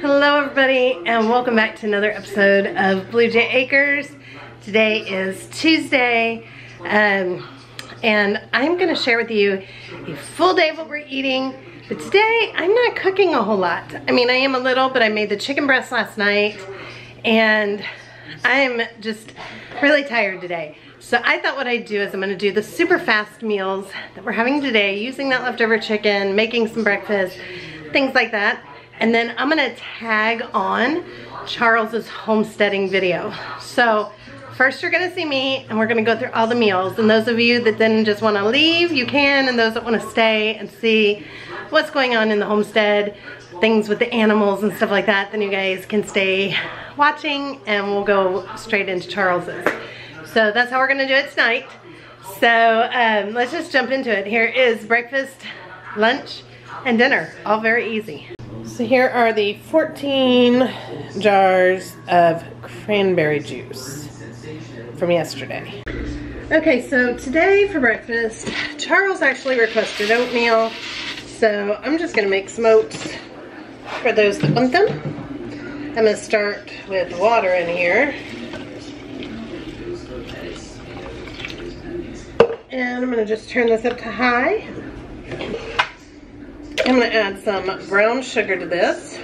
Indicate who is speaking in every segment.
Speaker 1: Hello everybody and welcome back to another episode of Blue Jay Acres. Today is Tuesday and I'm going to share with you a full day of what we're eating. But today I'm not cooking a whole lot. I mean, I am a little, but I made the chicken breast last night and I'm just really tired today. So I thought what I'd do is I'm going to do the super fast meals that we're having today using that leftover chicken, making some breakfast, things like that. And then I'm gonna tag on Charles's homesteading video. So first you're gonna see me and we're gonna go through all the meals. And those of you that then just wanna leave, you can. And those that wanna stay and see what's going on in the homestead, things with the animals and stuff like that, then you guys can stay watching and we'll go straight into Charles's. So that's how we're gonna do it tonight. So let's just jump into it. Here is breakfast, lunch, and dinner, all very easy. So here are the 14 jars of cranberry juice from yesterday. Okay, so today for breakfast, Charles actually requested oatmeal, so I'm just gonna make some oats for those that want them. I'm gonna start with water in here. And I'm gonna just turn this up to high. I'm going to add some brown sugar to this.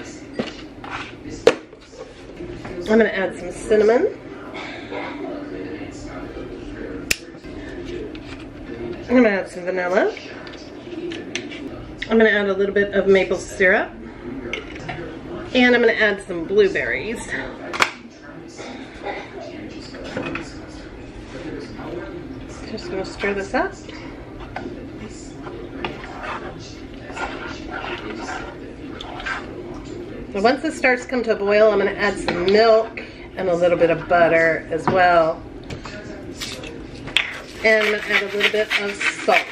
Speaker 1: I'm going to add some cinnamon. I'm going to add some vanilla. I'm going to add a little bit of maple syrup. And I'm going to add some blueberries. Just going to stir this up. So once this starts to come to a boil, I'm going to add some milk and a little bit of butter as well. And I'm going to add a little bit of salt.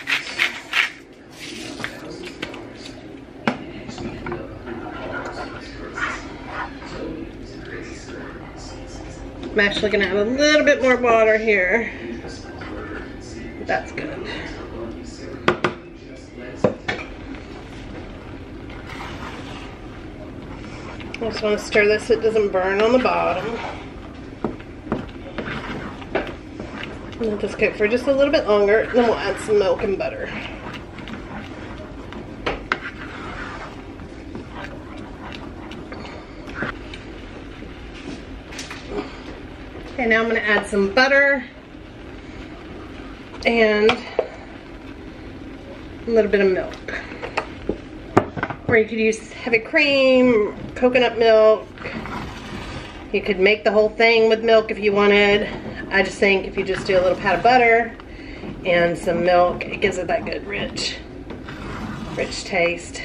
Speaker 1: I'm actually going to add a little bit more water here. That's good. I just want to stir this so it doesn't burn on the bottom. And we'll just cook for just a little bit longer, then we'll add some milk and butter. Okay, now I'm going to add some butter and a little bit of milk. Or you could use heavy cream, coconut milk. You could make the whole thing with milk if you wanted. I just think if you just do a little pat of butter and some milk, it gives it that good rich taste.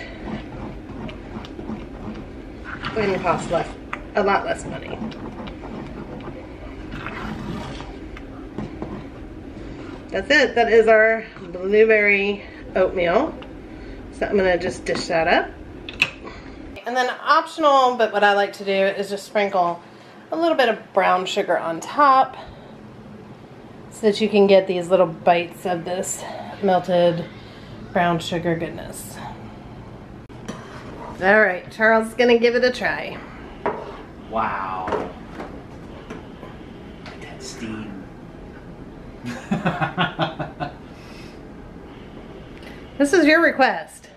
Speaker 1: And it costs a lot less money. That's it. That is our blueberry oatmeal. So I'm going to just dish that up. And then optional, but what I like to do is just sprinkle a little bit of brown sugar on top so that you can get these little bites of this melted brown sugar goodness. All right, Charles is going to give it a try.
Speaker 2: Wow. That steam.
Speaker 1: This is your request.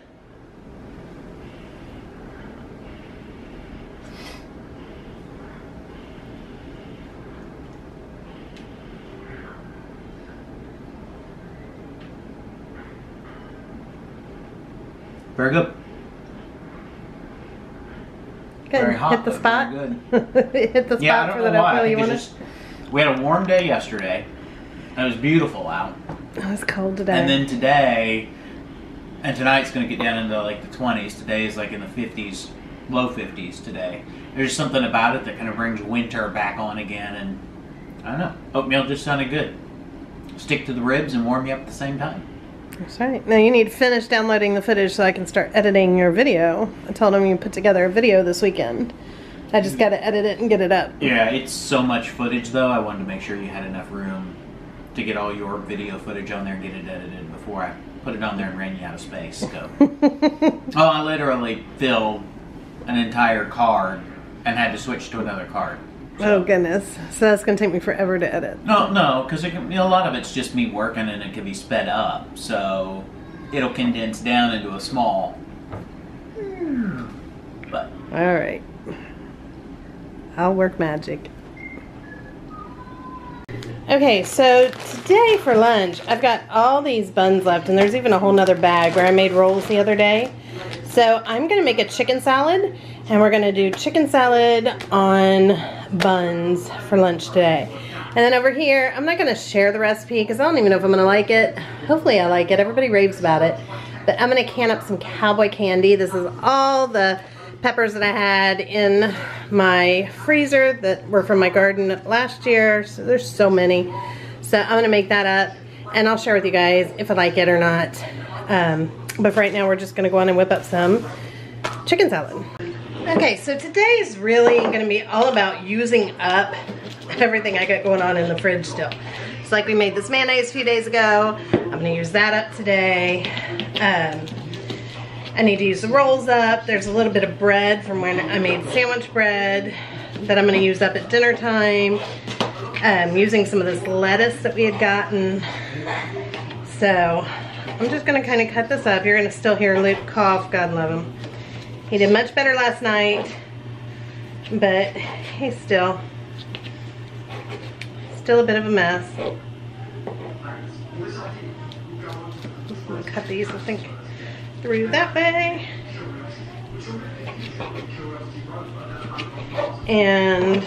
Speaker 2: Very good.
Speaker 1: Good.
Speaker 2: Very hot,
Speaker 1: Hit the spot.
Speaker 2: very good.
Speaker 1: Hit the spot
Speaker 2: Yeah, I don't
Speaker 1: for
Speaker 2: know
Speaker 1: the
Speaker 2: why.
Speaker 1: oatmeal you
Speaker 2: I think
Speaker 1: wanted.
Speaker 2: we had a warm day yesterday. And it was beautiful out.
Speaker 1: It was cold today.
Speaker 2: And then today, and tonight's going to get down into like the 20s. Today is like in the 50s, low 50s today. There's something about it that kind of brings winter back on again. And I don't know. Oatmeal just sounded good. Stick to the ribs and warm you up at the same time.
Speaker 1: That's right. Now you need to finish downloading the footage so I can start editing your video. I told him you put together a video this weekend. I just got to edit it and get it up.
Speaker 2: Yeah, it's so much footage though. I wanted to make sure you had enough room to get all your video footage on there and get it edited before I put it on there and ran you out of space. So. Oh, I literally filled an entire card and had to switch to another card.
Speaker 1: So. Oh goodness! So that's gonna take me forever to edit.
Speaker 2: No, because a lot of it's just me working and it can be sped up, so it'll condense down into a small. But
Speaker 1: all right, I'll work magic. Okay, so today for lunch, I've got all these buns left, and there's even a whole nother bag where I made rolls the other day. So I'm gonna make a chicken salad, and we're gonna do chicken salad on buns for lunch today. And then over here, I'm not gonna share the recipe because I don't even know if I'm gonna like it. Hopefully I like it, everybody raves about it. But I'm gonna can up some cowboy candy. This is all the peppers that I had in my freezer that were from my garden last year. So there's so many. So I'm gonna make that up and I'll share with you guys if I like it or not. But for right now, we're just gonna go on and whip up some chicken salad. Okay, so today is really gonna be all about using up everything I got going on in the fridge still. It's like we made this mayonnaise a few days ago. I'm gonna use that up today. I need to use the rolls up. There's a little bit of bread from when I made sandwich bread that I'm gonna use up at dinner time. Using some of this lettuce that we had gotten. So I'm just gonna kind of cut this up. You're gonna still hear Luke cough, God love him. He did much better last night, but he's still a bit of a mess. I'm gonna cut these, I think, through that way. And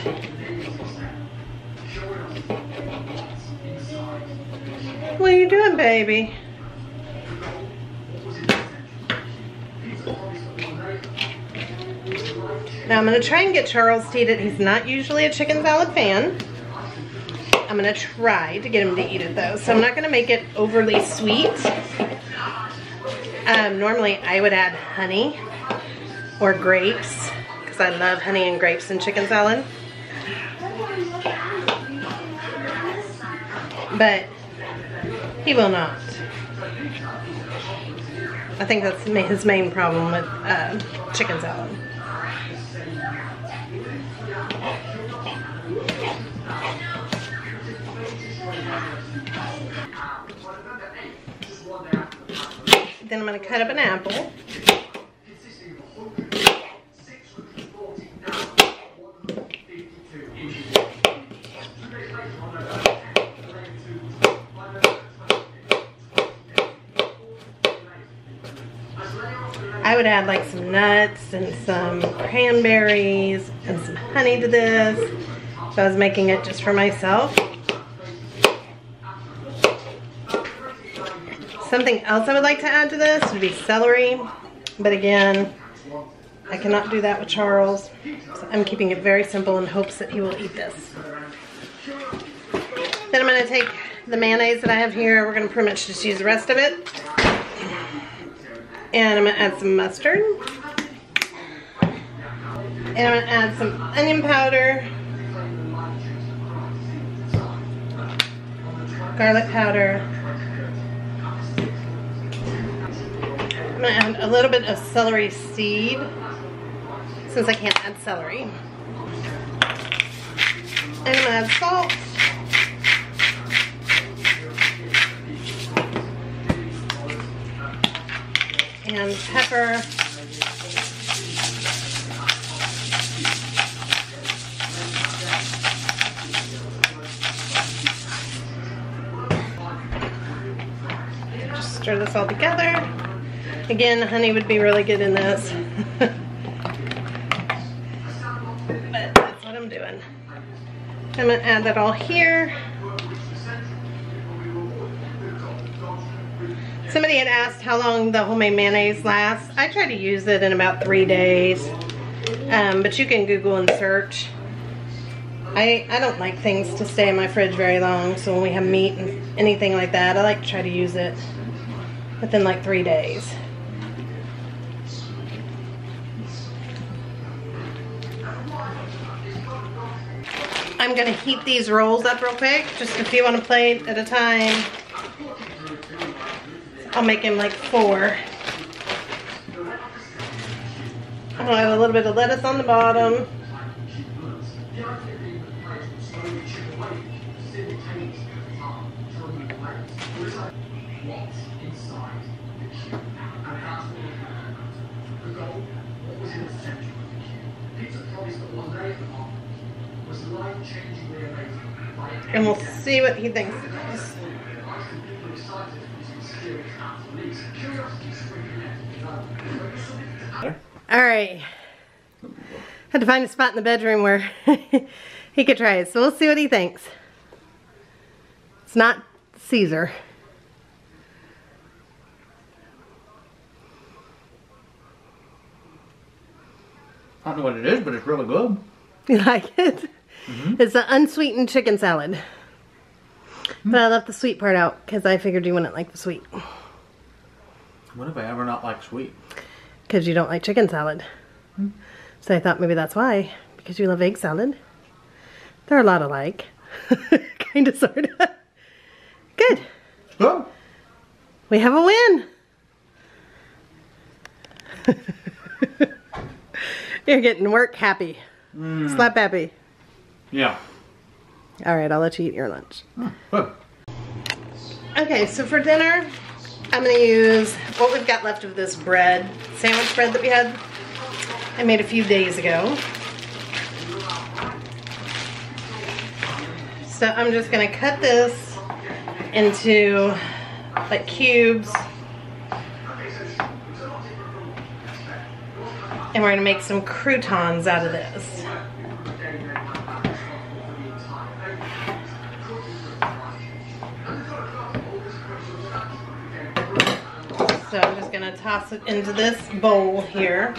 Speaker 1: what are you doing, baby? Now I'm gonna try and get Charles to eat it. He's not usually a chicken salad fan. I'm gonna try to get him to eat it though. So I'm not gonna make it overly sweet. Normally I would add honey or grapes because I love honey and grapes in chicken salad. But he will not. I think that's his main problem with chicken salad. Then I'm going to cut up an apple. I would add like some nuts and some cranberries and some honey to this if I was making it just for myself. Something else I would like to add to this would be celery, but again, I cannot do that with Charles, so I'm keeping it very simple in hopes that he will eat this. Then I'm going to take the mayonnaise that I have here. We're going to pretty much just use the rest of it. And I'm going to add some mustard. And I'm going to add some onion powder, garlic powder. I'm going to add a little bit of celery seed, since I can't add celery. And I'm going to add salt. And pepper. Just stir this all together. Again, honey would be really good in this. But that's what I'm doing. I'm going to add that all here. Somebody had asked how long the homemade mayonnaise lasts. I try to use it in about 3 days. But you can Google and search. I don't like things to stay in my fridge very long, so when we have meat and anything like that, I like to try to use it within like 3 days. I'm gonna heat these rolls up real quick, just a few on a plate at a time. I'll make him like 4. I'll add a little bit of lettuce on the bottom. And we'll see what he thinks it is. Alright. Had to find a spot in the bedroom where he could try it. So we'll see what he thinks. It's not Caesar.
Speaker 2: I don't know what it is, but it's really good.
Speaker 1: You like it? Mm-hmm. It's an unsweetened chicken salad. Mm-hmm. But I left the sweet part out because I figured you wouldn't like the sweet.
Speaker 2: When have I ever not liked sweet?
Speaker 1: Because you don't like chicken salad. Mm-hmm. So I thought maybe that's why. Because you love egg salad. They're a lot alike. Kind of, sort of. Good.
Speaker 2: Oh.
Speaker 1: We have a win. You're getting work happy. Slap happy.
Speaker 2: Yeah.
Speaker 1: Alright, I'll let you eat your lunch.
Speaker 2: Good.
Speaker 1: Okay, so for dinner, I'm going to use what we've got left of this bread, sandwich bread that we had. I made a few days ago. So I'm just going to cut this into like cubes. And we're going to make some croutons out of this. So I'm just going to toss it into this bowl here.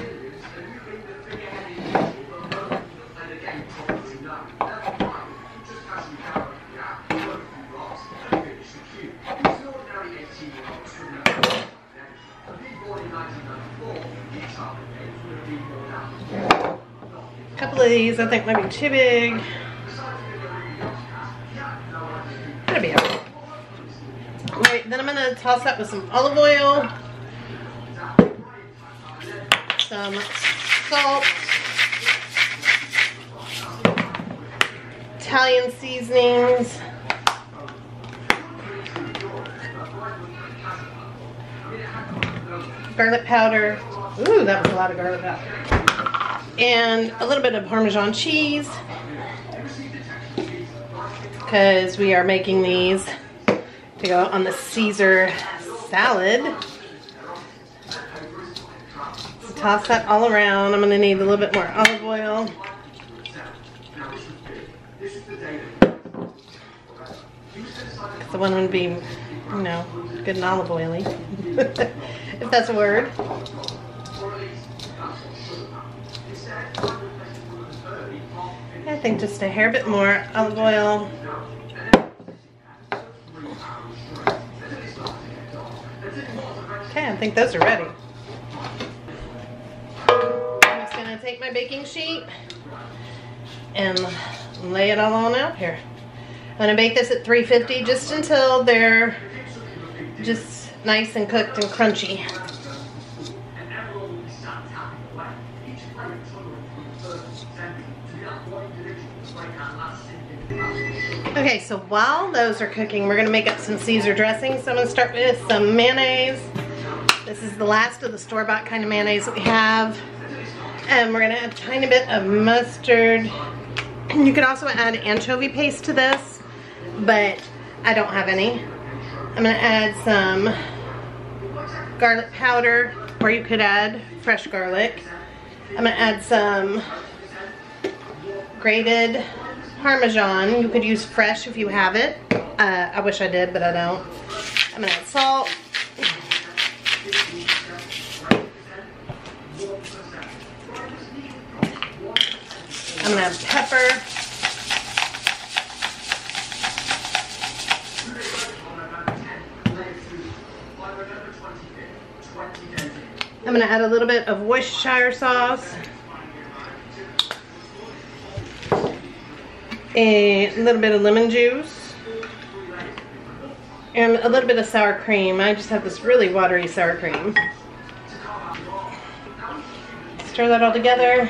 Speaker 1: A couple of these I think might be too big. That'll be okay. Right, then I'm going to toss that with some olive oil, some salt, Italian seasonings, garlic powder. Ooh, that was a lot of garlic powder. And a little bit of Parmesan cheese, because we are making these to go on the Caesar salad. So toss that all around. I'm going to need a little bit more olive oil. The one would be, you know, good and olive oily, if that's a word. I think just a hair bit more olive oil. Okay, I think those are ready. I'm just going to take my baking sheet and lay it all on out here. I'm going to bake this at 350 just until they're just nice and cooked and crunchy. Okay, so while those are cooking, we're going to make up some Caesar dressing. So I'm going to start with some mayonnaise. This is the last of the store-bought kind of mayonnaise that we have. And we're going to add a tiny bit of mustard. You could also add anchovy paste to this, but I don't have any. I'm going to add some garlic powder, or you could add fresh garlic. I'm going to add some grated Parmesan. You could use fresh if you have it. I wish I did, but I don't. I'm going to add salt. I'm going to add pepper. I'm going to add a little bit of Worcestershire sauce. A little bit of lemon juice. And a little bit of sour cream. I just have this really watery sour cream. Stir that all together.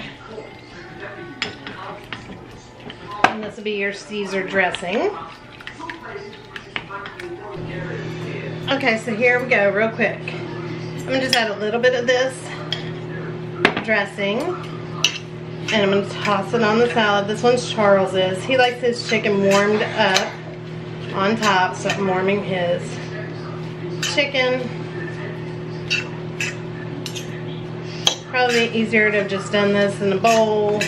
Speaker 1: And this will be your Caesar dressing. Okay, so here we go, real quick. I'm gonna just add a little bit of this dressing, and I'm gonna toss it on the salad. This one's Charles's. He likes his chicken warmed up on top, so I'm warming his chicken. Probably easier to have just done this in a bowl.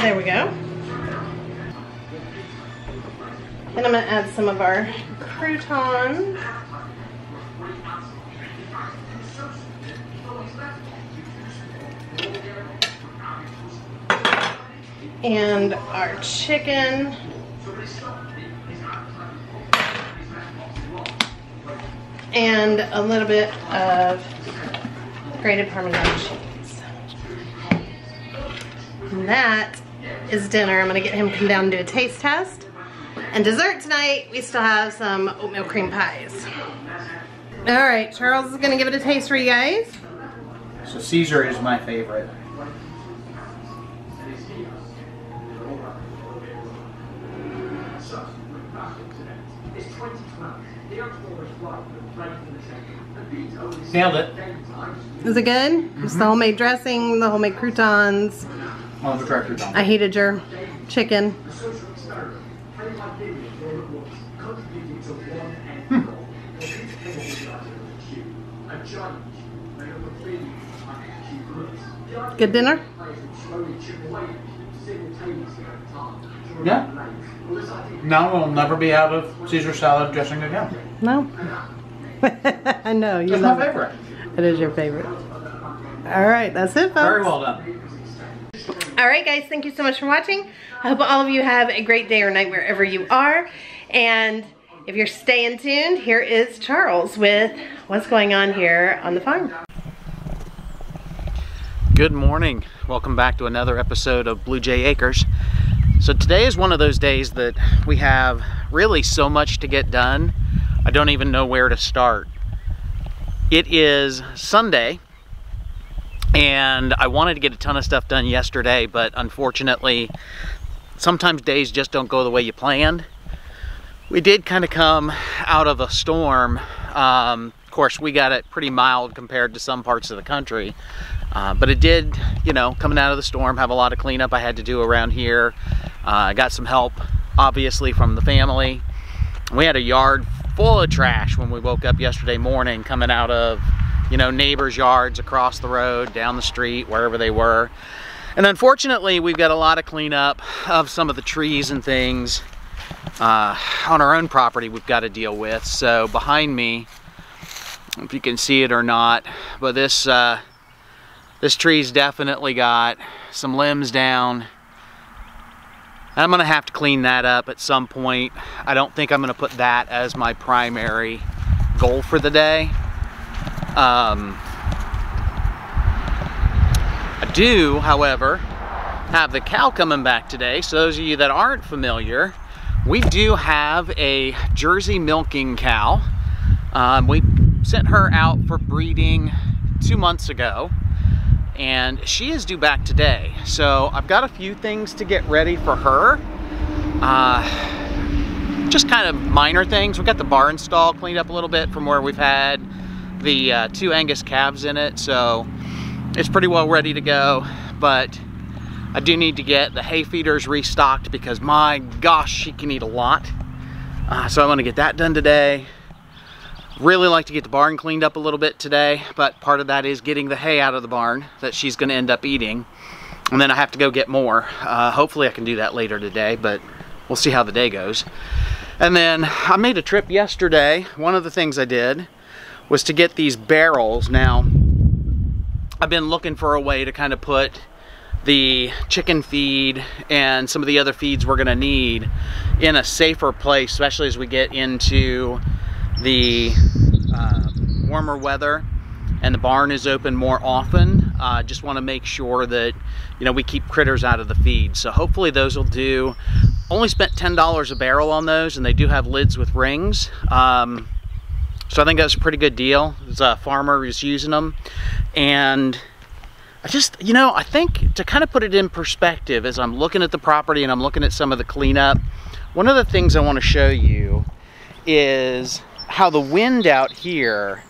Speaker 1: There we go. And I'm going to add some of our croutons. And our chicken. And a little bit of grated Parmesan cheese. And that is dinner. I'm gonna get him to come down and do a taste test. And dessert tonight, we still have some oatmeal cream pies. All right, Charles is gonna give it a taste for you guys.
Speaker 2: So Caesar is my favorite. Nailed it.
Speaker 1: Is it good? Mm-hmm. Just the homemade dressing, the homemade croutons.
Speaker 2: Oh, the correct crouton.
Speaker 1: I heated your chicken. Good dinner?
Speaker 2: Yeah. Now we'll never be out of Caesar salad dressing again.
Speaker 1: No. I know.
Speaker 2: It's my favorite.
Speaker 1: It is your favorite. All right, that's it, folks.
Speaker 2: Very well done.
Speaker 1: All right, guys, thank you so much for watching. I hope all of you have a great day or night wherever you are. And if you're staying tuned, here is Charles with what's going on here on the farm.
Speaker 2: Good morning. Welcome back to another episode of Blue Jay Acres. So today is one of those days that we have really so much to get done. I don't even know where to start. It is Sunday, and I wanted to get a ton of stuff done yesterday, but unfortunately, sometimes days just don't go the way you planned. We did kind of come out of a storm. Of course, we got it pretty mild compared to some parts of the country. But it did, you know, coming out of the storm, have a lot of cleanup I had to do around here. I got some help, obviously, from the family. We had a yard full of trash when we woke up yesterday morning, coming out of, you know, neighbors' yards across the road, down the street, wherever they were. And unfortunately, we've got a lot of cleanup of some of the trees and things on our own property we've got to deal with. So behind me, if you can see it or not, but this tree's definitely got some limbs down. I'm gonna have to clean that up at some point. I don't think I'm gonna put that as my primary goal for the day. I do, however, have the cow coming back today. So those of you that aren't familiar, we do have a Jersey milking cow. We sent her out for breeding 2 months ago, and she is due back today. So I've got a few things to get ready for her. Just kind of minor things. We've got the barn stall cleaned up a little bit from where we've had the 2 Angus calves in it, so it's pretty well ready to go. But I do need to get the hay feeders restocked because my gosh, she can eat a lot. So I want to get that done today. Really like to get the barn cleaned up a little bit today, but part of that is getting the hay out of the barn that she's going to end up eating. And then I have to go get more. Hopefully I can do that later today, but we'll see how the day goes. And then I made a trip yesterday. One of the things I did was to get these barrels. Now, I've been looking for a way to kind of put the chicken feed and some of the other feeds we're going to need in a safer place, especially as we get into the warmer weather and the barn is open more often.
Speaker 3: Just want to make sure that, you know, we keep critters out of the feed. So hopefully those will do. Only spent $10 a barrel on those, and they do have lids with rings. So I think that's a pretty good deal. There's a farmer who's using them. And I just, you know, I think to kind of put it in perspective, as I'm looking at the property and I'm looking at some of the cleanup, one of the things I want to show you is how the wind out here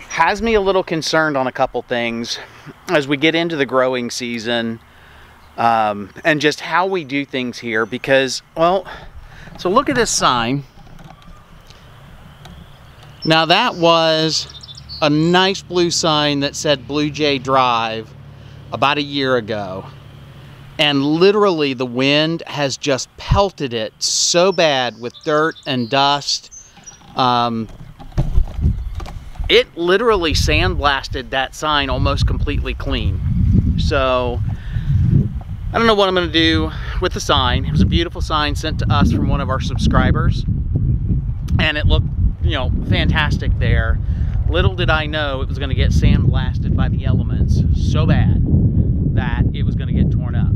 Speaker 3: has me a little concerned on a couple things as we get into the growing season, and just how we do things here. Because, well, so look at this sign. Now that was a nice blue sign that said Blue Jay Drive about a year ago, and literally the wind has just pelted it so bad with dirt and dust. It literally sandblasted that sign almost completely clean. So I don't know what I'm going to do with the sign. It was a beautiful sign sent to us from one of our subscribers, and it looked, you know, fantastic there. Little did I know it was going to get sandblasted by the elements so bad that it was going to get torn up.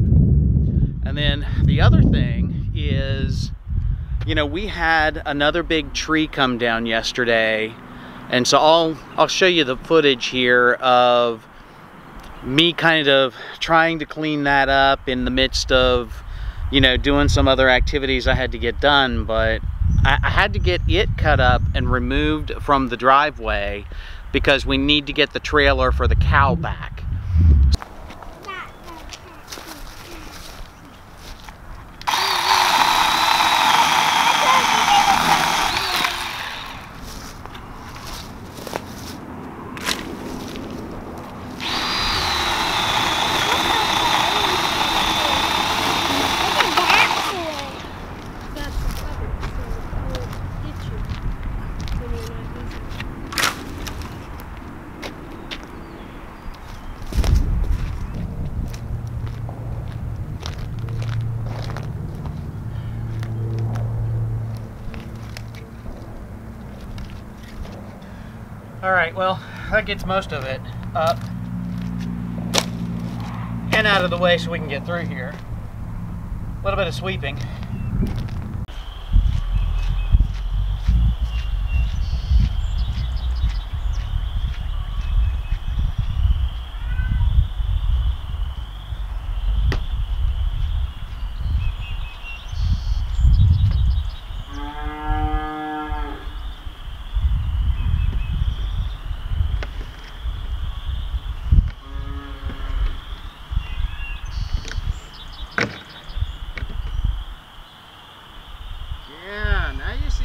Speaker 3: And then the other thing is, you know, we had another big tree come down yesterday, and so I'll show you the footage here of me kind of trying to clean that up in the midst of, you know, doing some other activities I had to get done. But I had to get it cut up and removed from the driveway because we need to get the trailer for the cow back. Alright, well, that gets most of it up and out of the way so we can get through here. A little bit of sweeping.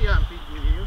Speaker 3: I'm feeding you.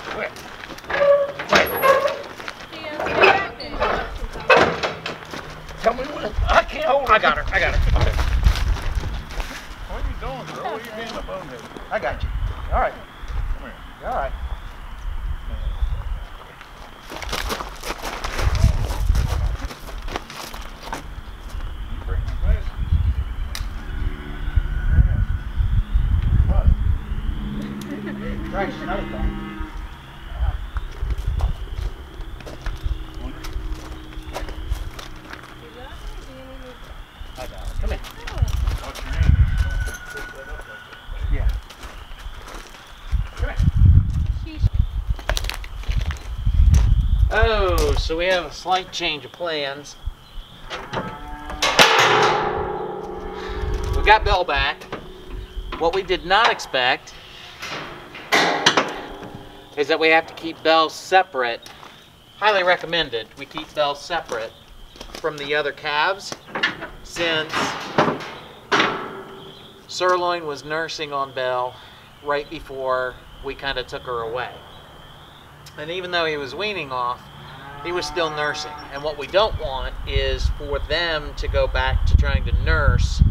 Speaker 3: Quick. Tell me when. I can't hold her. I got her. I got her. Okay.
Speaker 4: What are you doing, girl? You being a bonehead.
Speaker 3: I got you. All right.
Speaker 4: Come here.
Speaker 3: You all right?
Speaker 4: You bring my glasses. What?
Speaker 3: Right. Another thing. I got it. Come here.
Speaker 4: What's your name? Don't pick that up like that.
Speaker 3: Yeah. Come here. Oh, so we have a slight change of plans. We got Belle back. What we did not expect is that we have to keep Belle separate. Highly recommended we keep Belle separate from the other calves, since Sirloin was nursing on Belle right before we kind of took her away. And even though he was weaning off, he was still nursing. And what we don't want is for them to go back to trying to nurse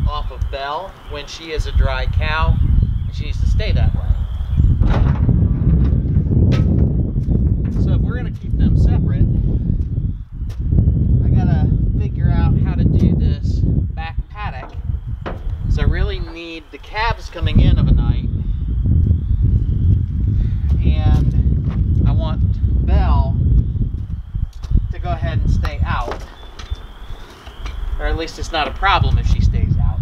Speaker 3: off of Belle when she is a dry cow, and she needs to stay that way. So if we're going to keep them separate, I gotta figure out how to do this back paddock. So I really need the calves coming in of a night, and I want Belle to go ahead and stay out, or at least it's not a problem if she stays out.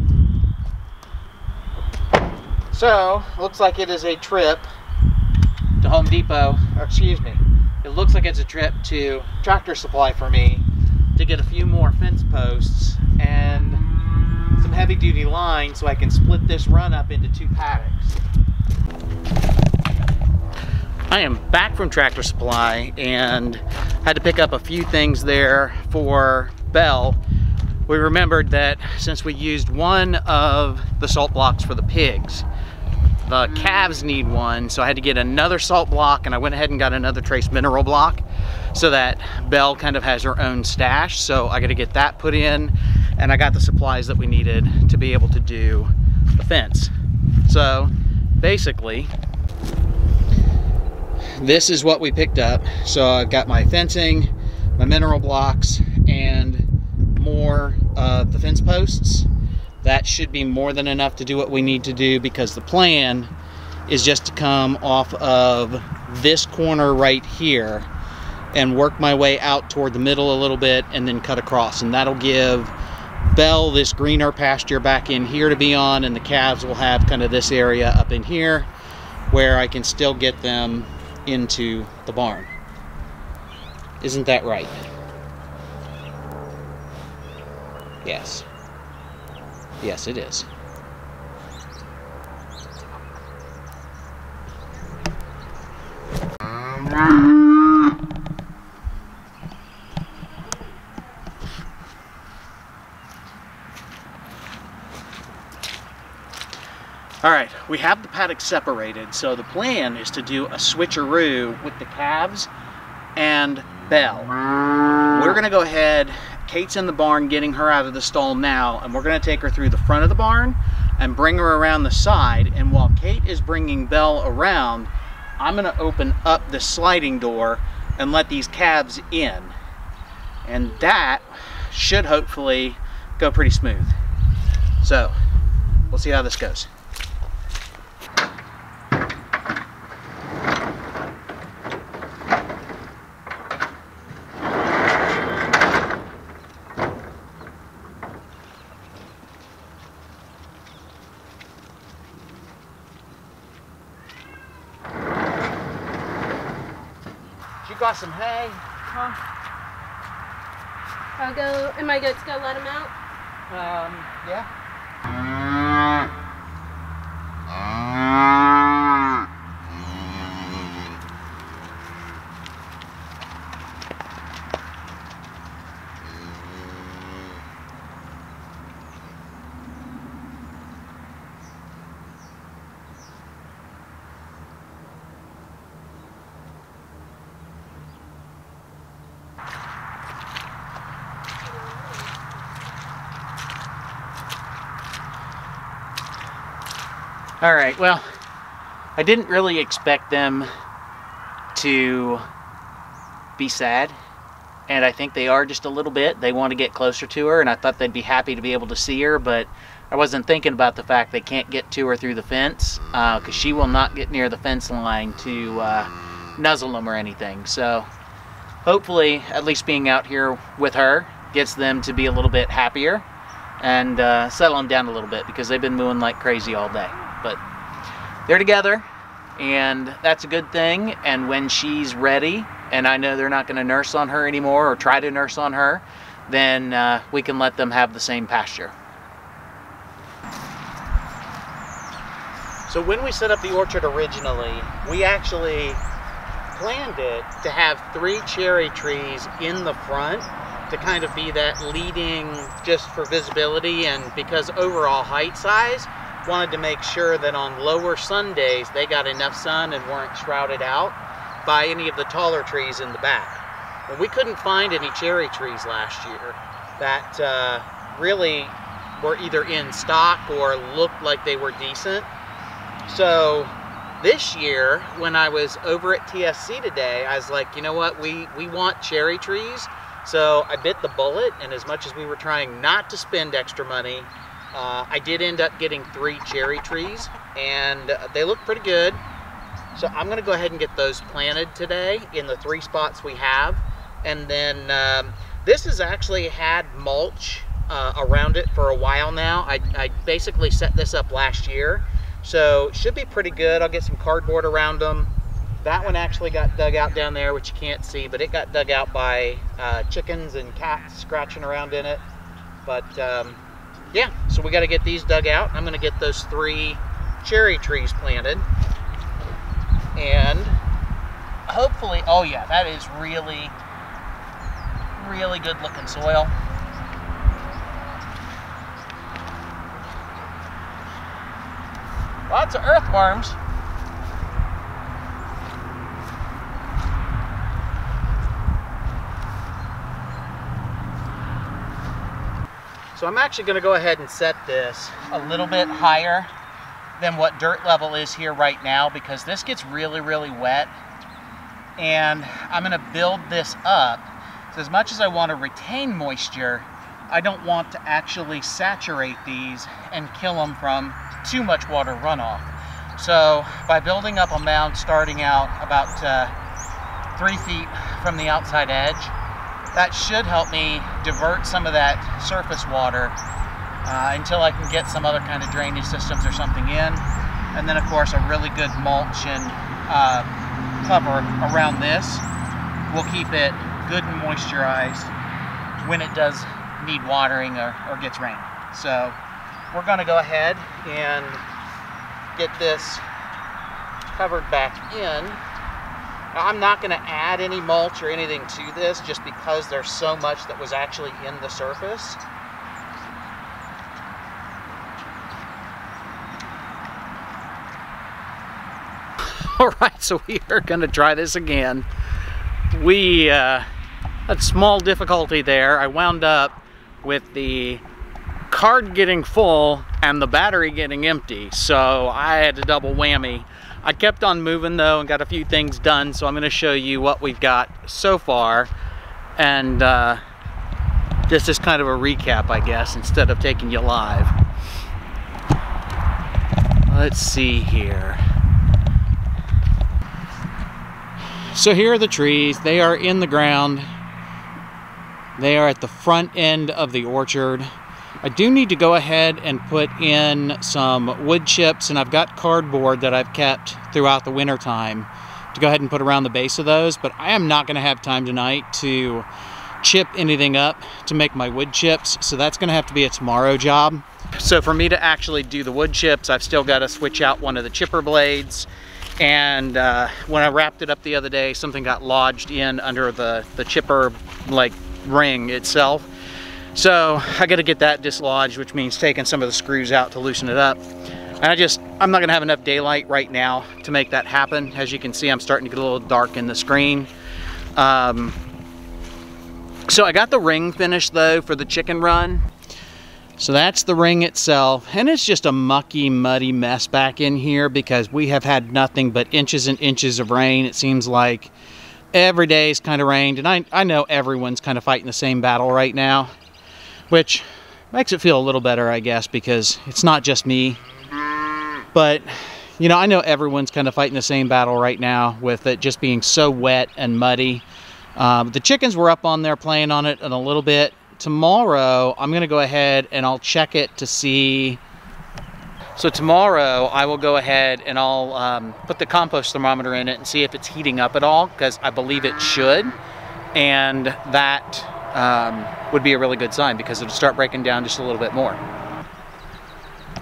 Speaker 3: So looks like it is a trip to Home Depot, or excuse me, it looks like it's a trip to Tractor Supply for me to get a few more fence posts and some heavy duty line so I can split this run up into 2 paddocks. I am back from Tractor Supply and had to pick up a few things there for Belle. We remembered that since we used one of the salt blocks for the pigs, the calves need one, so I had to get another salt block, and I went ahead and got another trace mineral block so that Belle kind of has her own stash. So I got to get that put in, and I got the supplies that we needed to be able to do the fence. So basically, this is what we picked up. So I've got my fencing, my mineral blocks, and more of the fence posts. That should be more than enough to do what we need to do, because the plan is just to come off of this corner right here and work my way out toward the middle a little bit and then cut across, and that'll give Belle this greener pasture back in here to be on, and the calves will have kind of this area up in here where I can still get them into the barn. Isn't that right? Yes. Yes, it is. All right, we have the paddock separated, so the plan is to do a switcheroo with the calves and Belle. We're gonna go ahead, Kate's in the barn getting her out of the stall now, and we're gonna take her through the front of the barn and bring her around the side, and while Kate is bringing Belle around, I'm gonna open up the sliding door and let these calves in. And that should hopefully go pretty smooth. So, we'll see how this goes. You got some hay?
Speaker 5: Huh? I'll go. Am I good to go let him out?
Speaker 3: Yeah. All right, well, I didn't really expect them to be sad, and I think they are just a little bit. They want to get closer to her, and I thought they'd be happy to be able to see her, but I wasn't thinking about the fact they can't get to her through the fence, because she will not get near the fence line to nuzzle them or anything. So hopefully, at least being out here with her gets them to be a little bit happier and settle them down a little bit, because they've been mooing like crazy all day. But they're together, and that's a good thing. And when she's ready, and I know they're not going to nurse on her anymore or try to nurse on her, then we can let them have the same pasture. So when we set up the orchard originally, we actually planned it to have 3 cherry trees in the front to kind of be that leading, just for visibility, and because overall height size, wanted to make sure that on lower sun days they got enough sun and weren't shrouded out by any of the taller trees in the back. Well, we couldn't find any cherry trees last year that really were either in stock or looked like they were decent. So this year, when I was over at TSC today, I was like, you know what, we want cherry trees. So I bit the bullet, and as much as we were trying not to spend extra money, I did end up getting 3 cherry trees, and they look pretty good. So I'm going to go ahead and get those planted today in the 3 spots we have. And then this has actually had mulch around it for a while now. I basically set this up last year, so it should be pretty good. I'll get some cardboard around them. That one actually got dug out down there, which you can't see, but it got dug out by chickens and cats scratching around in it. But yeah, so we got to get these dug out. I'm going to get those 3 cherry trees planted. And hopefully, oh yeah, that is really, really good looking soil. Lots of earthworms. So I'm actually going to go ahead and set this a little bit higher than what dirt level is here right now, because this gets really, really wet. And I'm going to build this up. So as much as I want to retain moisture, I don't want to actually saturate these and kill them from too much water runoff. So by building up a mound starting out about 3 feet from the outside edge, that should help me divert some of that surface water until I can get some other kind of drainage systems or something in. And then of course a really good mulch and cover around this will keep it good and moisturized when it does need watering or gets rain. So we're going to go ahead and get this covered back in. Now, I'm not going to add any mulch or anything to this just because there's so much that was actually in the surface. All right, so we are going to try this again. We had small difficulty there. I wound up with the card getting full and the battery getting empty, so I had a double whammy. I kept on moving though and got a few things done, so I'm going to show you what we've got so far, and this is kind of a recap, I guess, instead of taking you live. Let's see here. So here are the trees. They are in the ground. They are at the front end of the orchard. I do need to go ahead and put in some wood chips, and I've got cardboard that I've kept throughout the winter time to go ahead and put around the base of those, but I am not going to have time tonight to chip anything up to make my wood chips, so that's going to have to be a tomorrow job. So for me to actually do the wood chips, I've still got to switch out one of the chipper blades, and when I wrapped it up the other day, something got lodged in under the chipper like ring itself. So I got to get that dislodged, which means taking some of the screws out to loosen it up. And I'm not going to have enough daylight right now to make that happen. As you can see, I'm starting to get a little dark in the screen. So I got the ring finished though for the chicken run. So that's the ring itself, and it's just a mucky, muddy mess back in here because we have had nothing but inches and inches of rain. It seems like every day's kind of rained, and I know everyone's kind of fighting the same battle right now, which makes it feel a little better, I guess, because it's not just me. But, you know, I know everyone's kind of fighting the same battle right now with it just being so wet and muddy. The chickens were up on there playing on it in a little bit. Tomorrow, I'm going to go ahead and I'll check it to see. So tomorrow, I will go ahead and I'll put the compost thermometer in it and see if it's heating up at all, because I believe it should. And that would be a really good sign, because it'll start breaking down just a little bit more.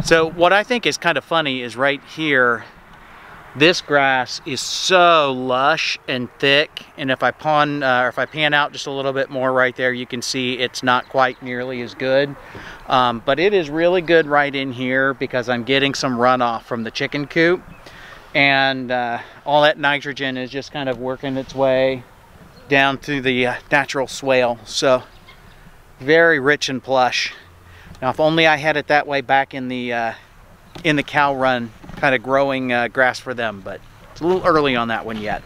Speaker 3: So what I think is kind of funny is right here, this grass is so lush and thick, and if I pan out just a little bit more right there, you can see it's not quite nearly as good. But it is really good right in here because I'm getting some runoff from the chicken coop, and all that nitrogen is just kind of working its way down through the natural swale. So very rich and plush. Now, if only I had it that way back in the cow run, kind of growing grass for them, but it's a little early on that one yet.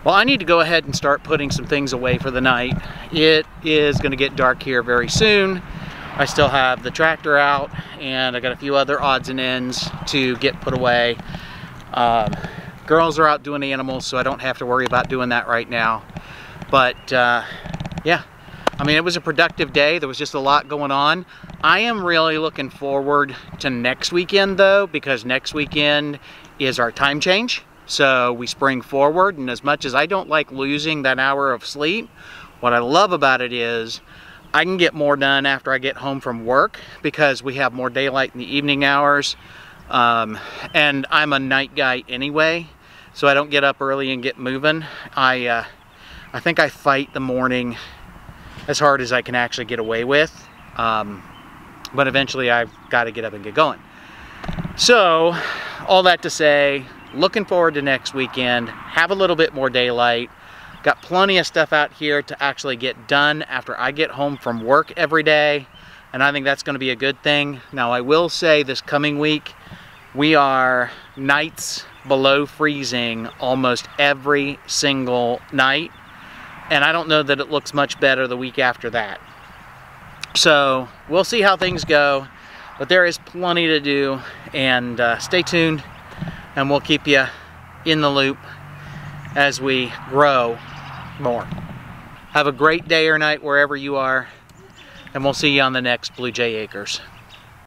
Speaker 3: Well, I need to go ahead and start putting some things away for the night. It is going to get dark here very soon. I still have the tractor out, and I got a few other odds and ends to get put away. Girls are out doing animals, so I don't have to worry about doing that right now. But yeah, I mean, it was a productive day. There was just a lot going on. I am really looking forward to next weekend, though, because next weekend is our time change. So we spring forward, and as much as I don't like losing that hour of sleep, what I love about it is I can get more done after I get home from work because we have more daylight in the evening hours. And I'm a night guy anyway, so I don't get up early and get moving. I think I fight the morning as hard as I can actually get away with. But eventually I've got to get up and get going. So, all that to say, looking forward to next weekend, have a little bit more daylight, got plenty of stuff out here to actually get done after I get home from work every day, and I think that's going to be a good thing. Now, I will say this coming week, we are nights below freezing almost every single night, and I don't know that it looks much better the week after that. So we'll see how things go, but there is plenty to do, and stay tuned, and we'll keep you in the loop as we grow more. Have a great day or night wherever you are, and we'll see you on the next Blue Jay Acres.